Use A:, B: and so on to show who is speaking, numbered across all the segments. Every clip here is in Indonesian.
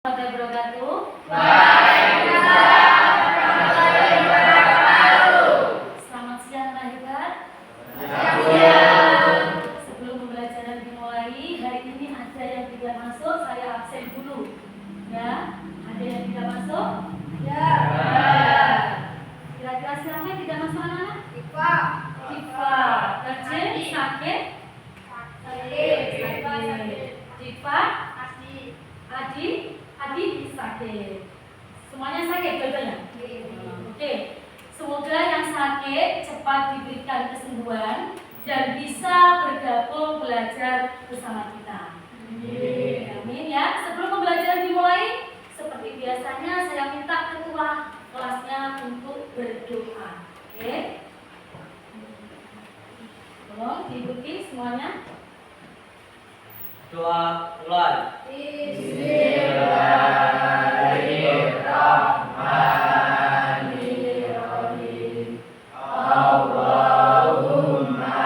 A: Wabarakatuh. Selamat siang anak-anak. Sebelum pembelajaran dimulai, hari ini ada yang tidak masuk, saya absen dulu. Ya, ada yang tidak masuk? Ya. Kira-kira siapa yang tidak masuk anak-anak? Diva. Kerja sakit? Diva? Adi sakit. Semuanya sakit dua-duanya? Oke. Semoga yang sakit cepat diberikan kesembuhan dan bisa bergabung belajar bersama kita. Amin ya. Sebelum pembelajaran dimulai, seperti biasanya saya minta ketua kelasnya untuk berdoa. Oke. Tolong diikuti semuanya.
B: Doa mulai. Bismillahirrahmanirrahim. Allahumma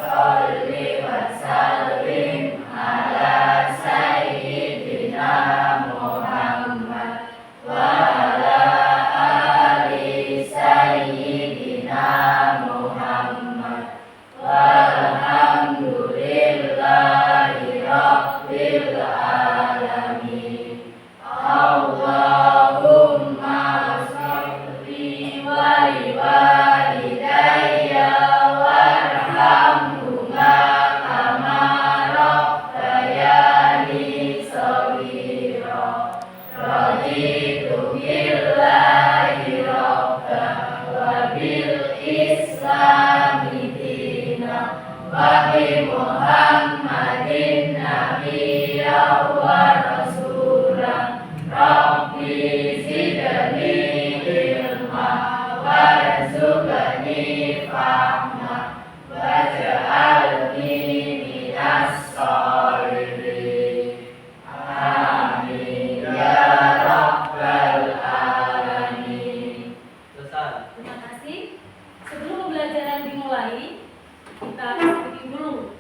B: sholli wa sallim ala sayyidina Muhammad wa ala ali sayyidina Muhammad walhamdulillahi rabbil alamin. Allahumma sholli wa liwalidayya warhamhuma kama rabbayani shaghira. Raditu billahi rabba wa bil islami dina wa bi Muhammadin nabiyya wa rasulah. Rabbi zidni ilma warzuqni fahma waj'alni minas sholihin. Amin ya rabbal alamin. Selesai.
A: Terima kasih. Sebelum pembelajaran dimulai, kita speaking dulu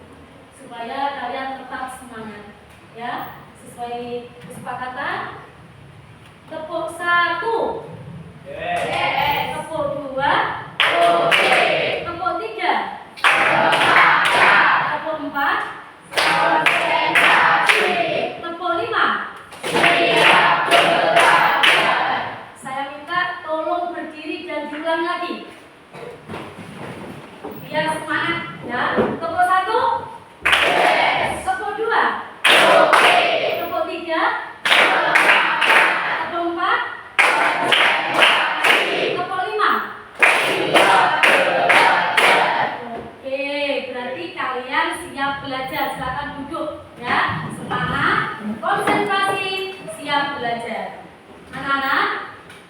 A: supaya kalian tetap semangat, ya. Sesuai kesepakatan. Tepuk 1.
B: Yes.
A: Tepuk 2. Tepuk 3. Tepuk 4. Tepuk 5. Saya minta tolong berdiri dan diulang lagi. Biar semangat, ya. Tepuk 1. Tepuk 2. Tepuk 3. Tepuk 4. Tepuk 5. Oke, berarti kalian siap belajar. Silakan duduk, ya. Semangat, konsentrasi, siap belajar. Anak-anak,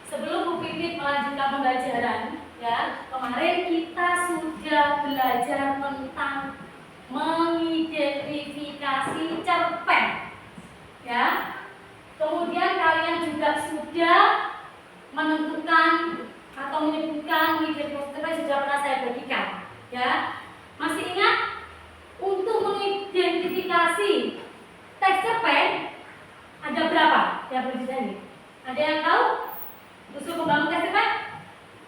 A: sebelum Bu Pipit melanjutkan pembelajaran, ya, kemarin kita sudah belajar tentang mengidentifikasi cerpen, ya. Kemudian kalian juga sudah menentukan atau menyebutkan mengidentifikasi cerpen sudah pernah saya bagikan, ya. Masih ingat? Untuk mengidentifikasi teks cerpen ada berapa yang perlu dicari? Ada yang tahu? Unsur pembangun teks cerpen?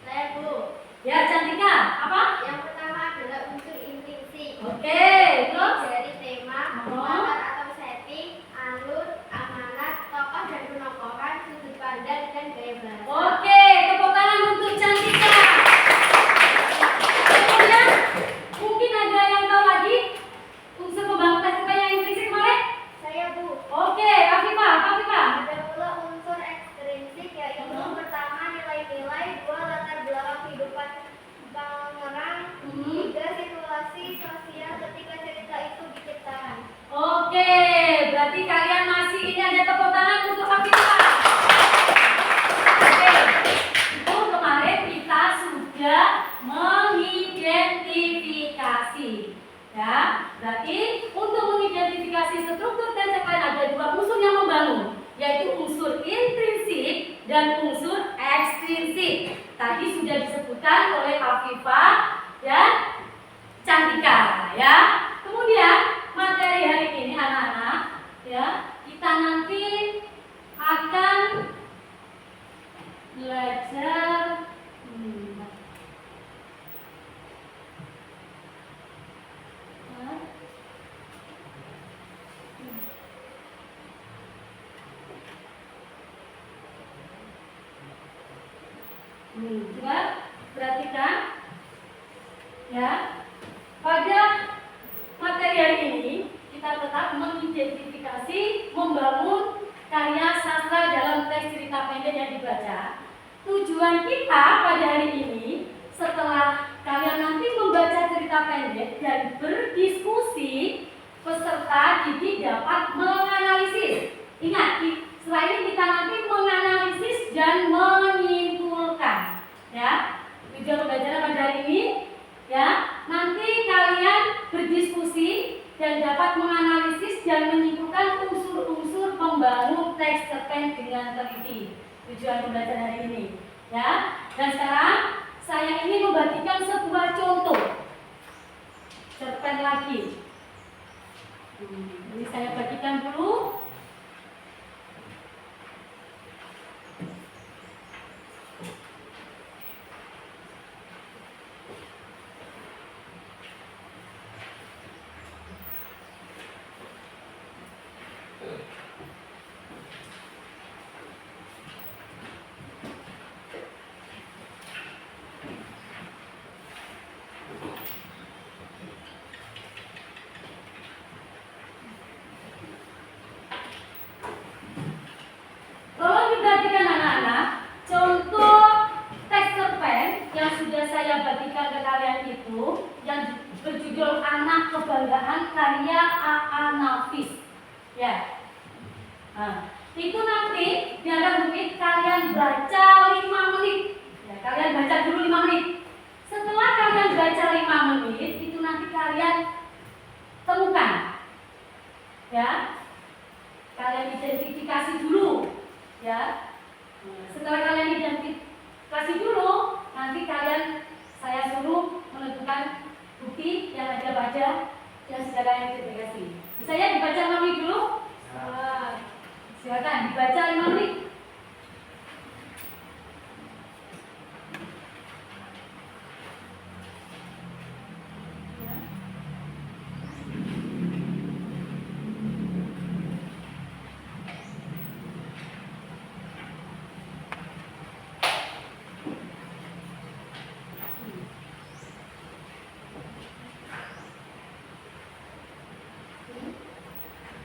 C: Saya Bu.
A: Ya, Cantika, apa?
C: Yang pertama adalah unsur intrinsik.
A: Oke, terus?
C: Dari tema, latar atau setting, alur, amanat, tokoh dan penokohan, sudut pandang dan gaya bahasa.
A: Oke, tepuk tangan untuk Cantika. Kemudian, mungkin ada yang tahu lagi unsur pembangun teks cerpen yang intrinsik kemarin?
C: Saya Bu.
A: Oke, Afifah, apa Afifah?
C: Ada pula unsur ekstrinsik yaitu pertama nilai-nilai, dua latar belakang kehidupan pengarang, tiga situasi sosial ketika cerita itu diciptakan.
A: Oke, berarti kalian masih ini ada tepuk tangan untuk Afifah. Oke, itu kemarin kita sudah mengidentifikasi, ya. Berarti untuk mengidentifikasi struktur teks cerpen ada dua unsur yang membangun, yaitu unsur intrinsik dan unsur ekstrinsik. Tadi sudah disebutkan oleh Afifah dan Cantika, ya. Kemudian materi hari ini anak-anak, ya, kita nanti akan Coba perhatikan ya. Pada materi hari ini kita tetap mengidentifikasi, membangun karya sastra dalam teks cerita pendek yang dibaca. Tujuan kita pada hari ini, setelah kalian nanti membaca cerita pendek dan berdiskusi, peserta didik dapat menganalisis. Ingat, setelah ini kita nanti menganalisis dan menyimpulkan. Ya, tujuan pembelajaran pada hari ini, ya, nanti kalian berdiskusi dan dapat menganalisis dan menyimpulkan unsur-unsur pembangun teks cerpen dengan teliti. Tujuan pembelajaran hari ini, ya. Dan sekarang saya ingin membagikan sebuah contoh cerpen lagi. Ini saya bagikan dulu. Tolong diperhatikan anak-anak, contoh teks cerpen yang sudah saya bagikan ke kalian itu yang berjudul Anak Kebanggaan karya A.A. Nafis. Ya. Nah, itu nanti biar menit kalian baca 5 menit. Ya, kalian baca dulu 5 menit. Setelah kalian baca 5 menit, itu nanti kalian temukan. Ya. Kalian identifikasi dulu. Ya, setelah kalian identifikasi dulu, nanti kalian saya suruh menentukan bukti yang ada pada yang sudah kalian identifikasi. Bisa ya dibaca 5 menit dulu? Silakan dibaca 5 menit.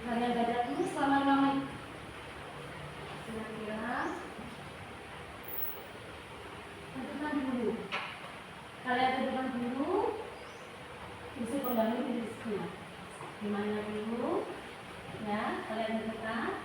A: Kalian baca dulu selama 5 menit. Kira-kira tentukan dulu. Kalian tentukan dulu unsur pembangun dirinya. Gimana dulu? Ya, kalian tentukan.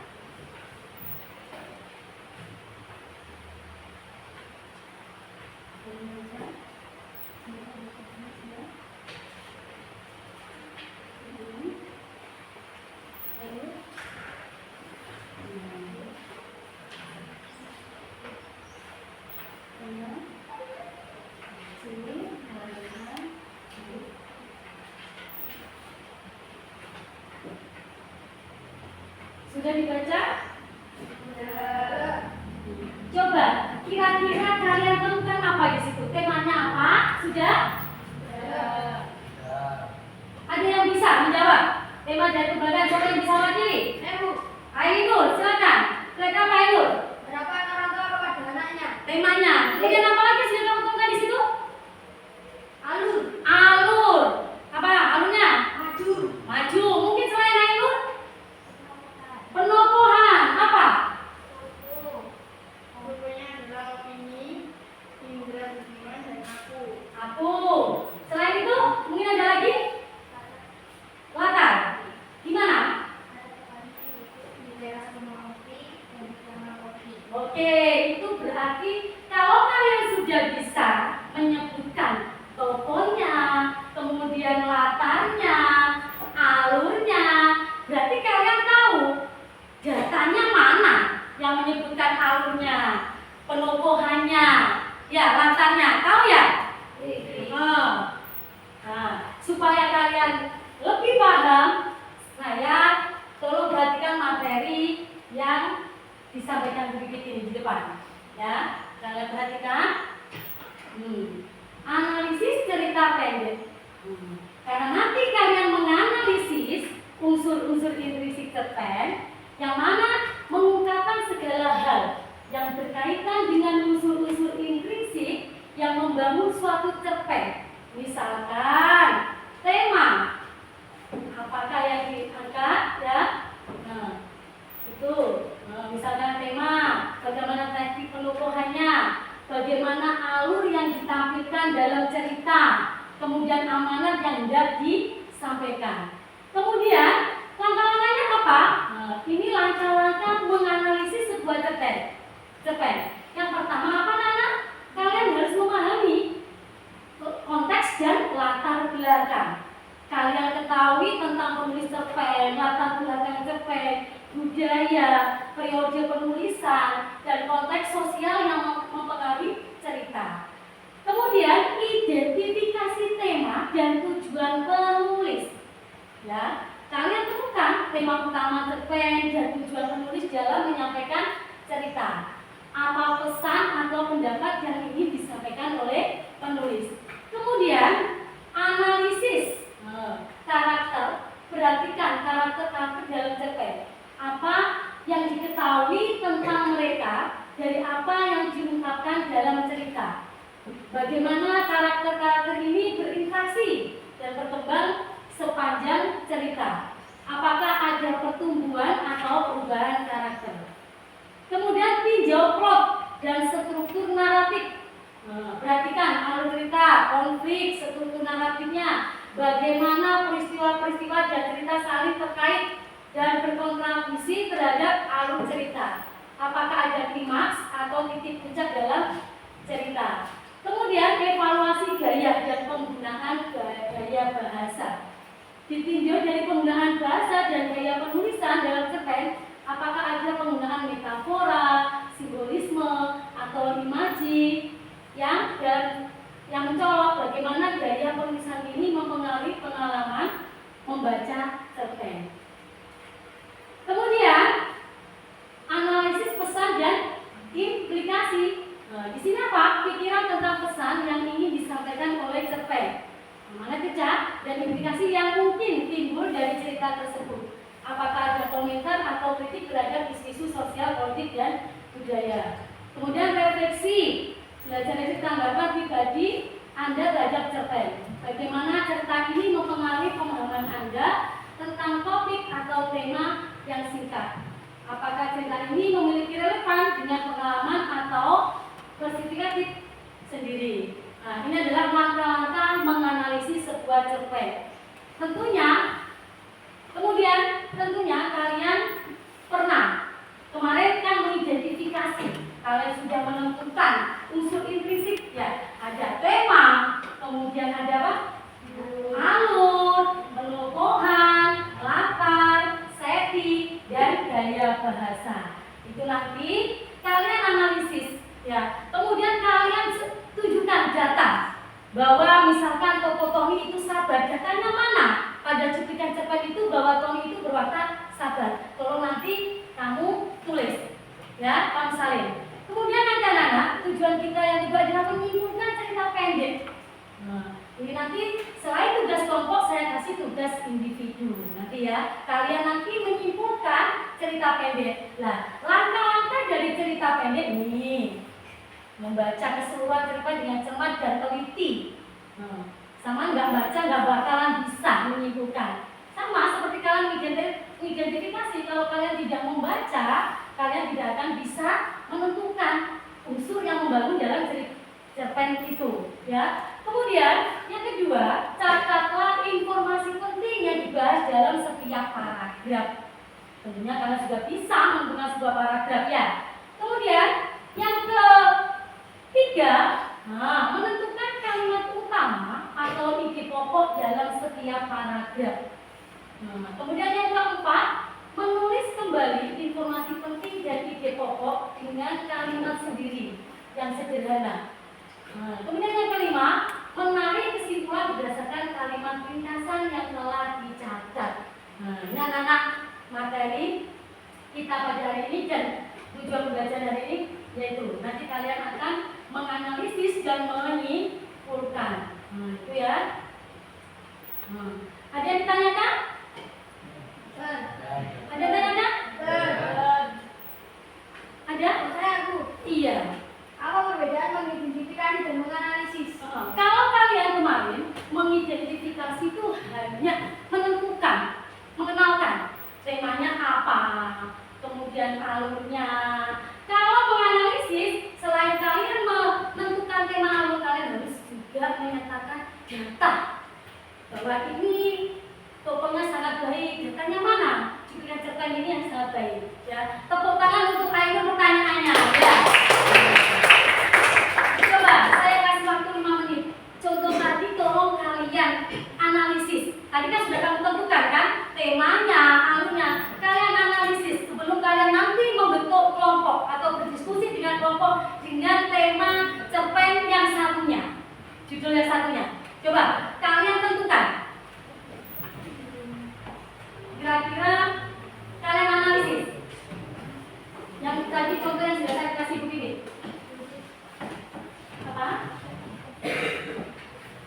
A: Sudah dibaca? Coba, kira-kira kalian temukan apa di situ? Temanya apa? Sudah? Ada yang bisa menjawab? Tema dari kebanggaan siapa yang bisa mewakili? Ainur, silakan. Mereka apa Ainur?
C: Harapan orang tua kepada anaknya.
A: Temanya. Kemudian apa lagi sudah kamu temukan di situ?
C: Alur.
A: Alur. Apa alurnya?
C: Maju.
A: Maju. Mungkin selain Ainur? Penokohan. Apa?
C: Bukunya adalah opini, Indra Budiman, dan aku.
A: Selain itu, mungkin ada lagi? Latar. Gimana?
C: Di teras rumah Opi dan di kamar Opi.
A: Oke, itu berarti kalau kalian sudah bisa menyebutkan tokohnya, kemudian latarnya, alurnya, berarti kalian tahu datanya mana yang menyebutkan alurnya, penokohannya, ya latarnya, tahu ya? Supaya kalian lebih paham, saya tolong perhatikan materi yang disampaikan sedikit ini di depan. Ya, kalian perhatikan. Analisis cerita pendek. Karena nanti kalian menganalisis unsur-unsur intrinsik cerpen yang mana mengungkapkan segala hal yang berkaitan dengan unsur-unsur intrinsik misalkan tema, apakah yang diangkat ya? Nah, itu misalkan tema, bagaimana teknik penubuhannya, bagaimana alur yang ditampilkan dalam cerita, kemudian amanat yang hendak disampaikan. Kemudian langkah-langkahnya apa? Nah, ini langkah-langkah menganalisis sebuah cerpen. Yang pertama apa, Nana? Kalian harus memahami konteks dan latar belakang. Kalian ketahui tentang penulis cerpen, latar belakang cerpen, budaya, periode penulisan, dan konteks sosial yang mempengaruhi cerita. Kemudian identifikasi tema dan tujuan penulis. Ya, kalian temukan tema utama cerpen dan tujuan penulis dalam menyampaikan cerita. Apa pesan atau pendapat yang ingin disampaikan oleh penulis. Kemudian analisis karakter, perhatikan karakter dalam cerpen. Apa yang diketahui tentang mereka dari apa yang diungkapkan dalam cerita. Bagaimana karakter-karakter ini berinteraksi dan berkembang sepanjang cerita. Apakah ada pertumbuhan atau perubahan karakter. Kemudian tinjau plot dan struktur naratif. Perhatikan alur cerita, konflik, struktur naratifnya, bagaimana peristiwa-peristiwa dan cerita saling terkait dan berkontribusi terhadap alur cerita. Apakah ada klimaks atau titik puncak dalam cerita. Kemudian evaluasi gaya dan penggunaan gaya bahasa. Ditinjau dari penggunaan bahasa dan gaya penulisan dalam cerpen, apakah ada penggunaan metafora, simbolisme, atau imaji yang mencolok bagaimana gaya penulisan ini mempengaruhi pengalaman membaca cerpen. Kemudian analisis pesan dan implikasi. Di sini apa? Pikiran tentang pesan yang ingin disampaikan oleh cerpen. Mana kecak dan implikasi yang mungkin timbul dari cerita tersebut. Apakah ada komentar atau kritik terhadap isu-isu sosial, politik, dan budaya. Kemudian refleksi, belajar dari tanggapan pribadi Anda terhadap cerpen. Bagaimana cerita ini mempengaruhi pemahaman Anda tentang topik atau tema yang singkat. Apakah cerita ini memiliki relevan dengan pengalaman atau perspektif sendiri. Nah, ini adalah langkah-langkah menganalisis sebuah cerpen. Tentunya kalian pernah kemarin kan mengidentifikasi, kalian sudah menentukan unsur intrinsik ya, ada tema, kemudian ada apa? Alur, penubuhan, latar, setting, dan gaya bahasa. Itu nanti kalian analisis ya. Kemudian kalian tunjukkan data bahwa misalkan tokoh Tommy itu sabar. Datanya mana? Pada cuplikan cerpen itu bahwa Tommy itu berwatak sabar. Kalau nanti kamu tulis ya, kamu salin. Kemudian anak-anak, tujuan kita yang juga adalah menyimpulkan cerita pendek. Nah, ini nanti selain tugas kelompok saya kasih tugas individu. Nanti ya, kalian nanti menyimpulkan cerita pendek. Nah, langkah-langkah dari cerita pendek ini membaca keseluruhan cerpen dengan cermat dan teliti. Sama nggak baca nggak bakalan bisa menyimpulkan. Sama seperti kalian mengidentifikasi, kalau kalian tidak membaca, kalian tidak akan bisa menentukan unsur yang membangun dalam cerpen itu. Ya. Kemudian yang kedua, catatlah informasi penting yang dibahas dalam setiap paragraf. Tentunya kalian sudah bisa menggunakan sebuah paragraf ya. Kemudian yang ketiga, menentukan kalimat utama atau ide pokok dalam setiap paragraf. Kemudian yang keempat, menulis kembali informasi penting dan ide pokok dengan kalimat sendiri yang sederhana. Kemudian yang kelima, menarik kesimpulan berdasarkan kalimat ringkasan yang telah dicatat. Ini anak-anak materi kita pada hari ini dan tujuan pembelajaran hari ini yaitu nanti kalian akan menganalisis dan menyimpulkan. Itu ya. Ada yang ditanyakan? Ada yang ditanyakan? Ada?
C: Aku.
A: Iya.
C: Apa perbedaan mengidentifikasi dan menganalisis?
A: Kalau kalian kemarin alurnya. Kalau menganalisis, selain kalian menentukan tema alur, kalian harus juga menyatakan data bahwa ini tokonya sangat baik. Datanya mana? Cuplikan cerpen ini yang sangat baik. Ya, tepuk tangan untuk Ainur pertanyaannya. Ya. Coba saya kasih waktu 5 menit. Contoh tadi tolong kalian analisis. Tadi kan sudah kamu tentukan kan temanya, alurnya. Kalian analisis sebelum kalian nanti membentuk kelompok atau berdiskusi dengan kelompok dengan tema cerpen yang satunya, judul yang satunya. Coba kalian tentukan. Kira-kira kalian analisis. Yang tadi contoh yang sudah saya kasih begini. Apa?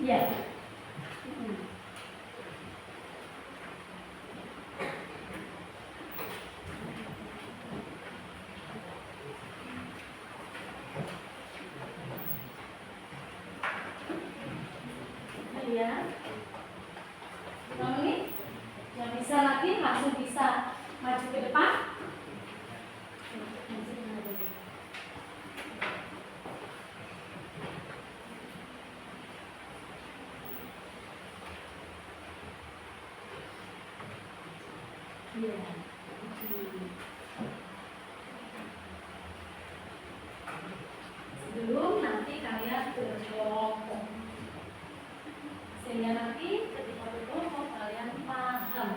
A: Ya. Ya. 5 menit. Yang bisa lagi langsung bisa maju ke depan. Ya. Sebelum nanti kalian berkelompok, sehingga nanti ketika berkelompok kalian paham.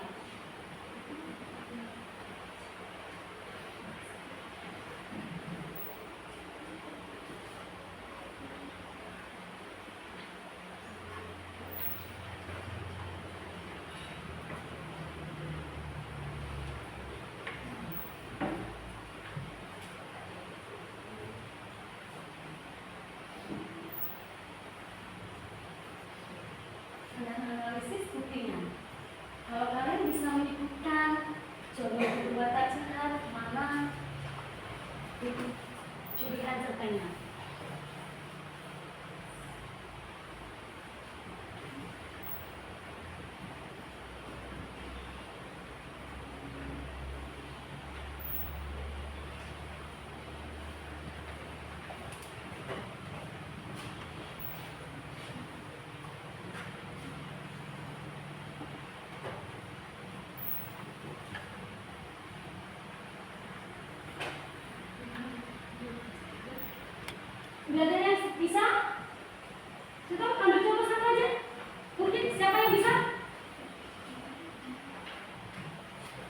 A: Dan analisis buktinya. Kalau kalian bisa menyebutkan jodoh kedua tajam mana cuplikan cerpennya. Sudah ada yang bisa? Coba ambil contoh satu aja. Mungkin siapa yang bisa?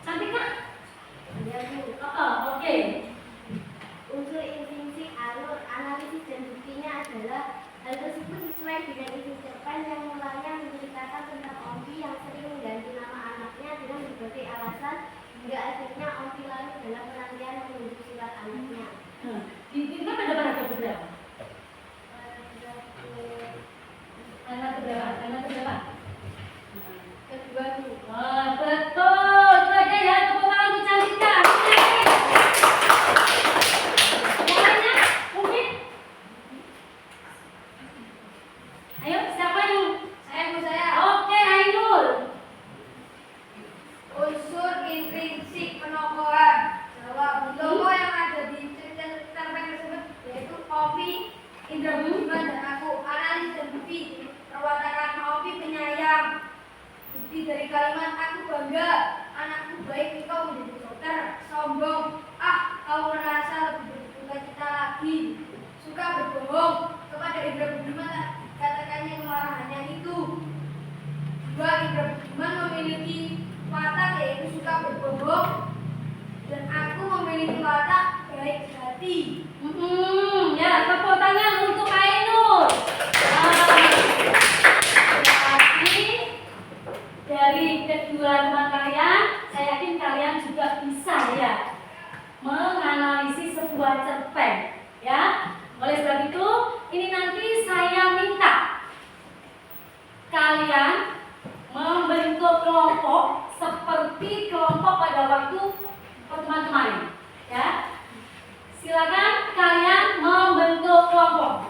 A: Cantik kan?
C: Ya, Bu.
A: Oke.
C: Unsur intrinsik alur, analisis dan buktinya adalah hal tersebut sesuai dengan isi cerpen yang mulanya menceritakan tentang Ovi yang sering mengganti nama anaknya dengan berbagai alasan hingga akhirnya Ovi larut dalam penantian menunggu surat anaknya.
A: Di kan ada paragraf berapa? Anak berapa?
C: Kedua, Bu.
A: Betul. Itu aja ya, tepuk tangan untuk Cantika. Yang lainnya mungkin? Ayo, siapa yang?
C: Saya.
A: Oke, Ainul.
C: Unsur intrinsik penokohan. Jawab. Tokoh yang ada di cerpen tersebut yaitu Ovi, Indra Budiman, dan aku. Analis dan bukti. Perwataan Ovi penyayang. Bukti dari kalimat aku bangga, anakku baik, engkau menjadi dokter. Sombong, kau merasa lebih berduka cita lagi. Suka berbohong, kepada Indra Budiman katakannya kemarahannya itu. Dua, Indra Budiman memiliki watak yaitu suka berbohong, dan aku memiliki watak baik hati.
A: Ya, tepuk tangan untuk Ainul. Dari kedua teman kalian, saya yakin kalian juga bisa ya menganalisis sebuah cerpen, ya. Oleh sebab itu, ini nanti saya minta kalian membentuk kelompok seperti kelompok pada waktu pertemuan kemarin, ya. Silakan kalian membentuk kelompok.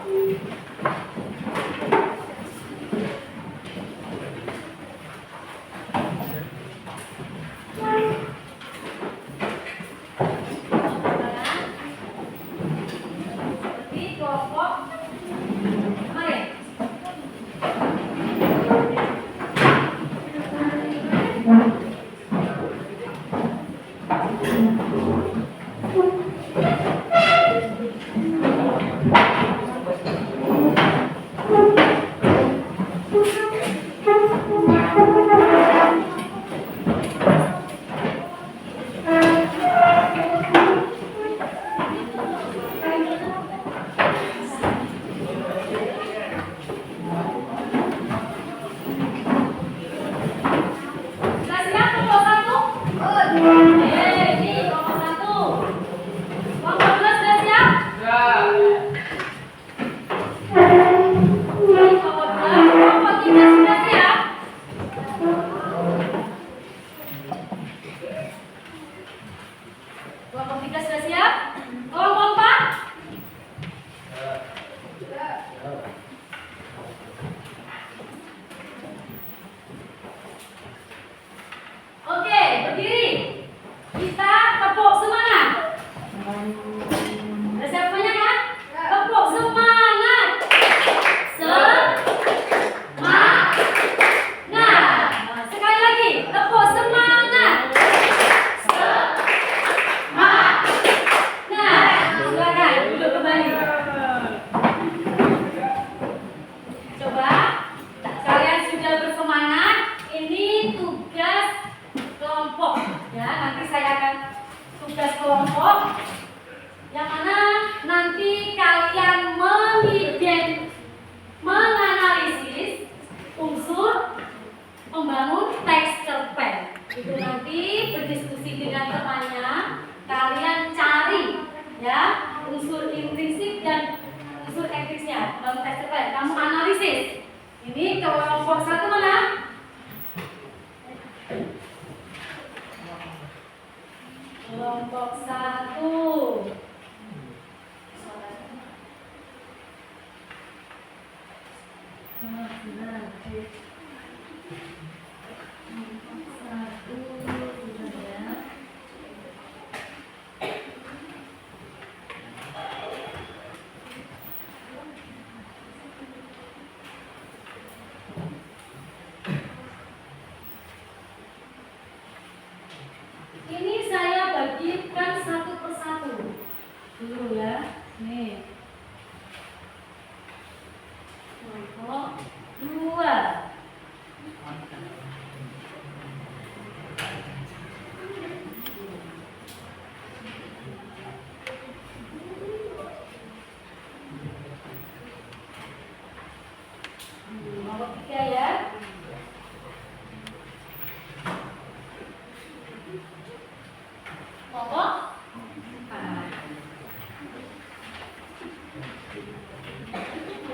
A: Udah siap semuanya kan? Tepuk semangat. Semangat. Nah, sekali lagi, tepuk semangat. Semangat. Nah, silakan duduk kembali. Coba, kalian sudah bersemangat. Ini tugas kelompok, ya. Nanti saya akan tugas kelompok, yang mana nanti kalian menganalisis unsur membangun teks cerpen. Itu nanti berdiskusi dengan temannya, kalian cari ya unsur intrinsik dan unsur ekstrinsnya dalam teks cerpen. Kamu analisis. Ini kelompok satu mana? Kelompok satu. Ini saya bagikan satu persatu dulu ya. Nih. Kelompok dua. Nomor tiga ya. Kelompok empat.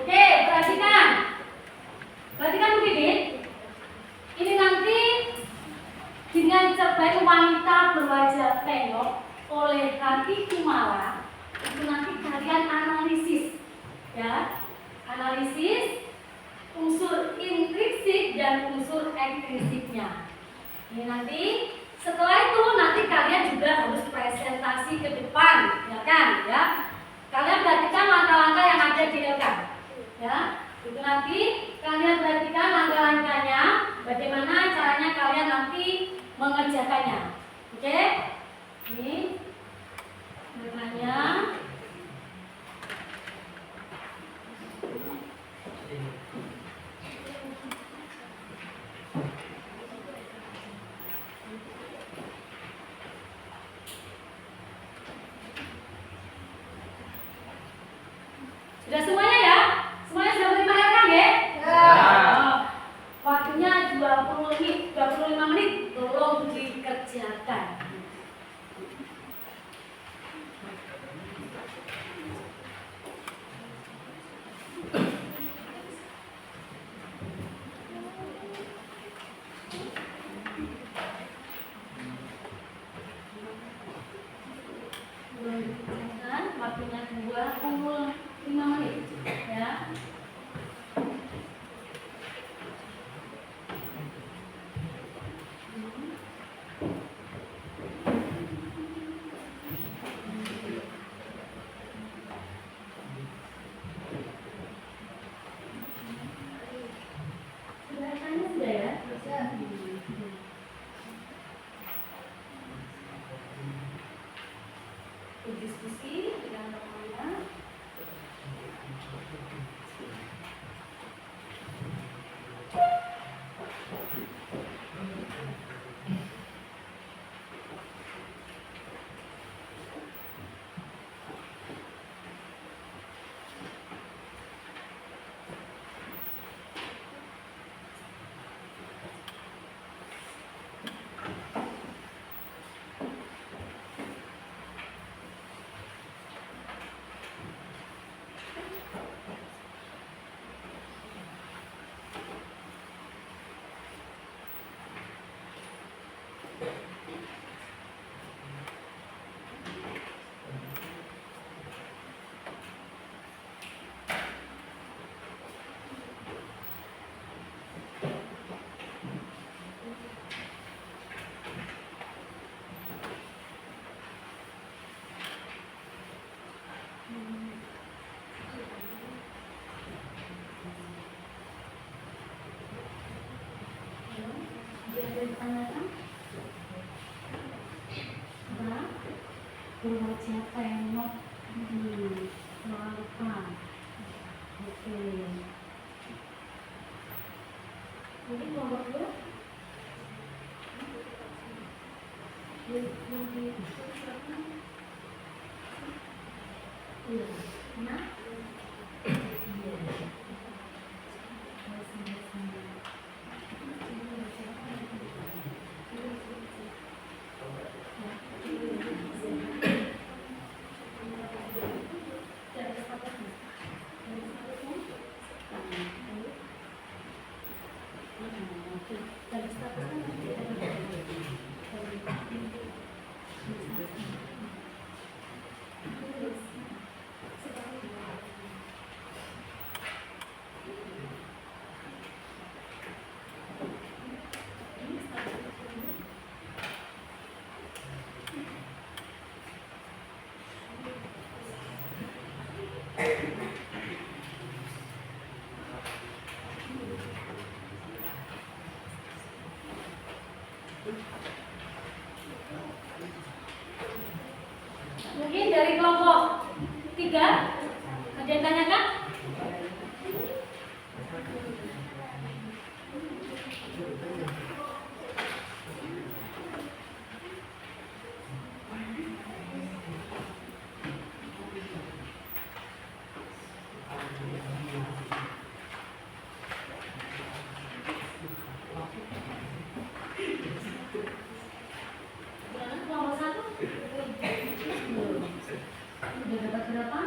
A: Oke, perhatikan. Perhatikan Bu Didit. Ini nanti dengan cerpen wanita berwajah tengok oleh Hati Kumala. Itu nanti kalian analisis, ya. Analisis unsur intrinsik dan unsur ekstrinsiknya. Ini nanti setelah itu nanti kalian juga harus presentasi ke depan, ya kan? Ya. Kalian perhatikan langkah-langkah yang ada di LK. Ya. Itu nanti kalian perhatikan langkah-langkahnya, bagaimana caranya kalian nanti mengerjakannya. Oke? Ini langkahnya. Sudah semuanya ya? Semuanya sudah menerima LK ya? Oh, waktunya 25 menit, tolong dikerjakan. Waktunya 25 menit ya. Sudah ya? Berdiskusi dengan temannya. siapa yang mau melakukan? Oke. Mungkin kelompok dua. Iya. Nah. Mungkin dari kelompok 3 ada yang tanyakan? Kelompok 1 udah dapat berapa?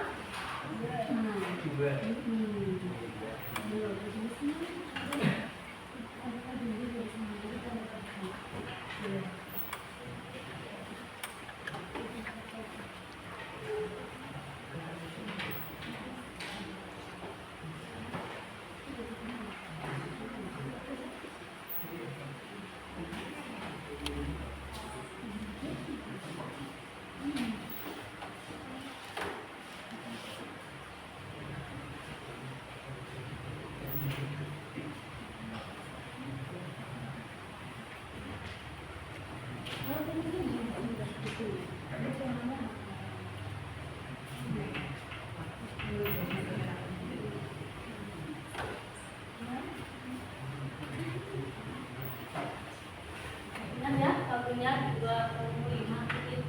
A: Ingat ya, waktunya 25 menit.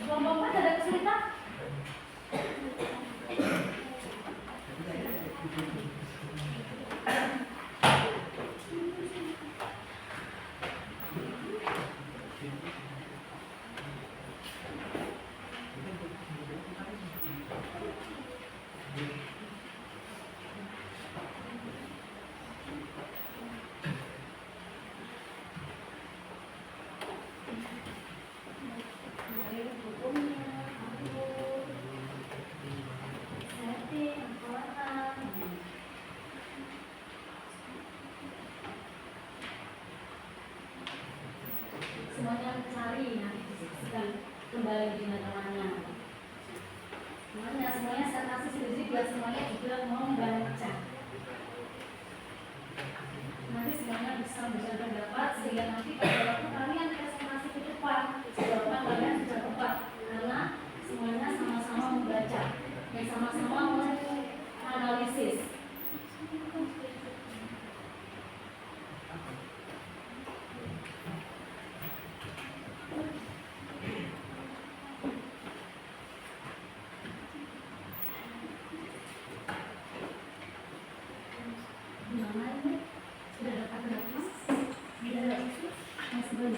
A: Kelompok 4 ada kesulitan? Semuanya cari nanti diskusikan kembali dengan temannya. Semuanya saya kasih sedikit biar semuanya juga membaca. Nanti semuanya bisa berpendapat sehingga nanti pada waktu kalian presentasi ke depan jawaban kalian sudah tepat karena semuanya sama-sama membaca dan sama-sama menganalisis. Gimana ini? Sudah dapat berapa? Sudah ada isu? Masih belum?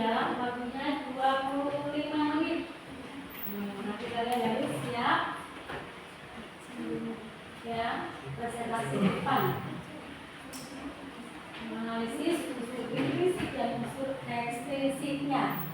A: ya, waktunya 25 menit. Nanti kalian harus siap ya, presentasi depan. Menganalisis unsur implisit dan unsur eksplisitnya.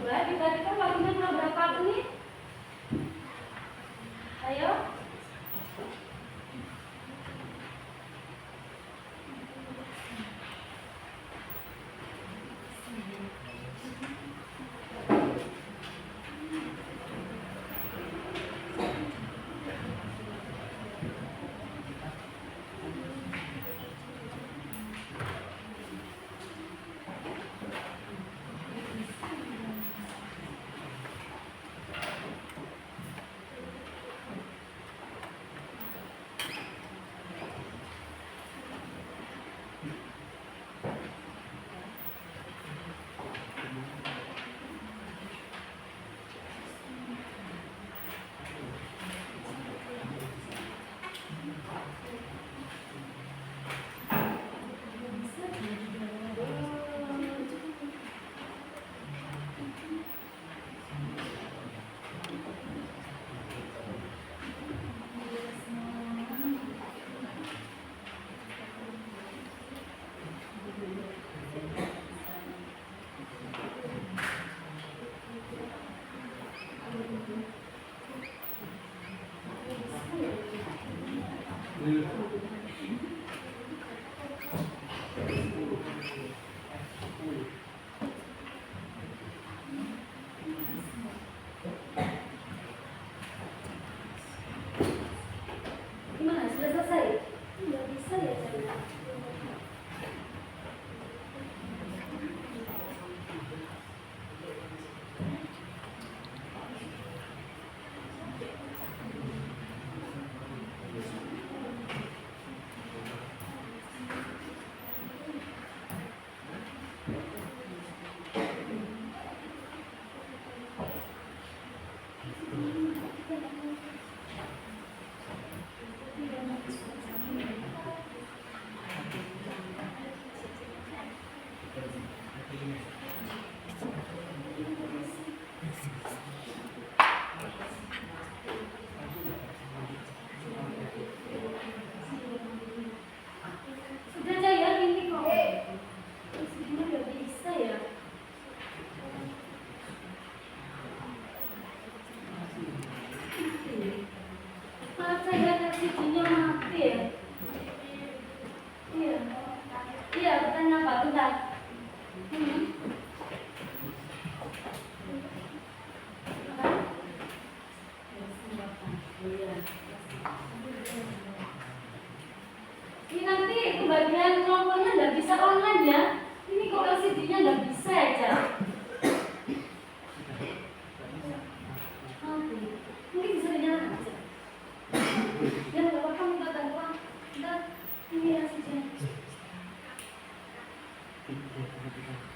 A: Coba dibagi waktunya cuma berapa menit? Ayo. Gimana? Sudah selesai? Nggak bisa ya saya. Sudah saya ini kok. Ini nggak bisa ya. Maaf saya CD-nya mati ya. Iya. Iya, bertanya apa? Bentar. Ini nanti kebagian kelompoknya nggak bisa online ya. Ini kok LCD-nya nggak bisa ya, Cak?